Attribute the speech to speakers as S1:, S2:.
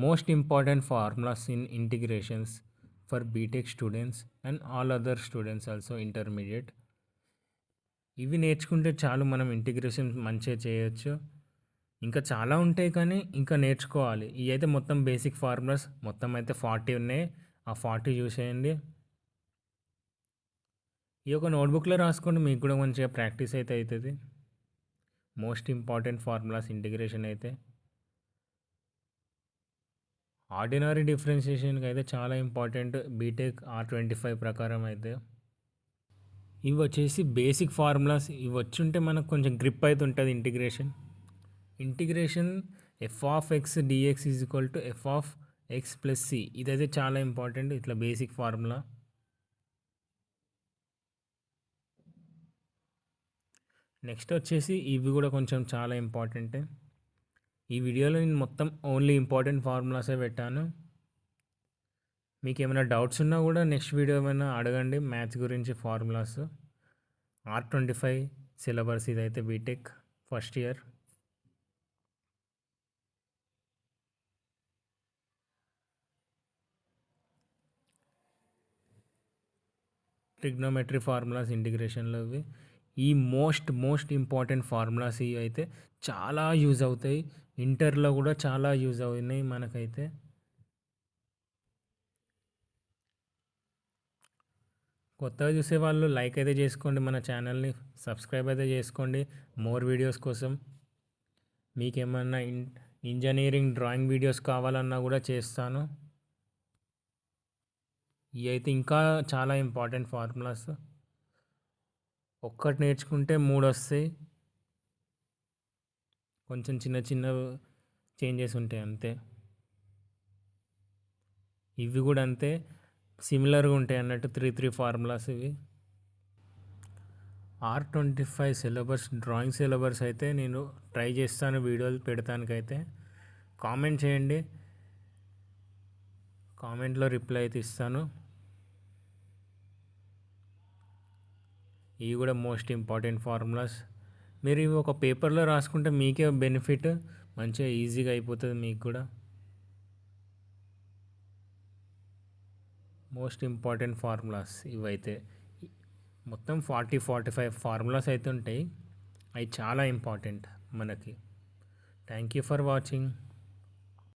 S1: Most important formulas in integrations for BTech students and all other students also intermediate. ఇవి నేర్చుకుంటే చాలు మనం integration మంచిగా చేయొచ్చు. ఇంకా చాలా ఉంటాయి కానీ ఇంకా నేర్చుకోవాలి. ఇవి అయితే మొత్తం బేసిక్ ఫార్ములాస్ మొత్తం అయితే 40 ఉన్నాయి. ఆ 40 చూసేయండి. ఈ యొక్క నోట్బుక్లో రాసుకోండి, మీకు కూడా మంచిగా ప్రాక్టీస్ అయితే అవుతుంది. మోస్ట్ ఇంపార్టెంట్ ఫార్ములాస్ ఇంటిగ్రేషన్ అయితే ఆర్డినరీ డిఫరెన్షియేషన్కి అయితే చాలా ఇంపార్టెంట్ బీటెక్ R25 ప్రకారం అయితే. ఇవి వచ్చేసి బేసిక్ ఫార్ములాస్. ఇవి వచ్చి ఉంటే మనకు కొంచెం గ్రిప్ అయితే ఉంటుంది integration F of X DX is equal to F of X plus C. ఇదైతే చాలా ఇంపార్టెంట్, ఇట్లా బేసిక్ ఫార్ములా. నెక్స్ట్ వచ్చేసి ఇవి కూడా కొంచెం చాలా ఇంపార్టెంటే. ఈ వీడియోలో నేను మొత్తం ఓన్లీ ఇంపార్టెంట్ ఫార్ములాసే పెట్టాను. మీకు ఏమైనా డౌట్స్ ఉన్నా కూడా నెక్స్ట్ వీడియో ఏమైనా అడగండి మ్యాథ్స్ గురించి ఫార్ములాస్. R25 సిలబస్ ఇదైతే BTech first year. Trigonometry formulas ఇంటిగ్రేషన్లో ఇవి ఈ మోస్ట్ ఇంపార్టెంట్ ఫార్ములాస్. ఇవి అయితే చాలా యూజ్ అవుతాయి, ఇంటర్లో కూడా చాలా యూజ్ అవుతున్నాయి మనకైతే. కొత్తగా చూసే వాళ్ళు లైక్ అయితే చేసుకోండి, మన ఛానల్ని సబ్స్క్రైబ్ అయితే చేసుకోండి మోర్ వీడియోస్ కోసం. మీకేమన్నా ఇంజనీరింగ్ డ్రాయింగ్ వీడియోస్ కావాలన్నా కూడా చేస్తాను. ఇవి అయితే ఇంకా చాలా ఇంపార్టెంట్ ఫార్ములాస్. ఒక్కటి నేర్చుకుంటే 3 వస్తాయి. కొంచెం చిన్న చేంజెస్ ఉంటాయి అంతే. ఇవి కూడా అంతే సిమిలర్గా ఉంటాయి అన్నట్టు 3 ఫార్ములాస్ ఇవి. R25 సిలబస్ డ్రాయింగ్ సిలబస్ అయితే నేను ట్రై చేస్తాను వీడియోలు పెడతానికైతే. కామెంట్ చేయండి, కామెంట్లో రిప్లై అయితే ఇస్తాను. ఇవి కూడా మోస్ట్ ఇంపార్టెంట్ ఫార్ములాస్. మీరు ఇవి ఒక పేపర్లో రాసుకుంటే మీకే బెనిఫిట్, మంచిగా ఈజీగా అయిపోతుంది మీకు కూడా. మోస్ట్ ఇంపార్టెంట్ ఫార్ములాస్ ఇవైతే మొత్తం 45 ఫార్ములాస్ అయితే ఉంటాయి. అవి చాలా ఇంపార్టెంట్ మనకి. Thank you for watching.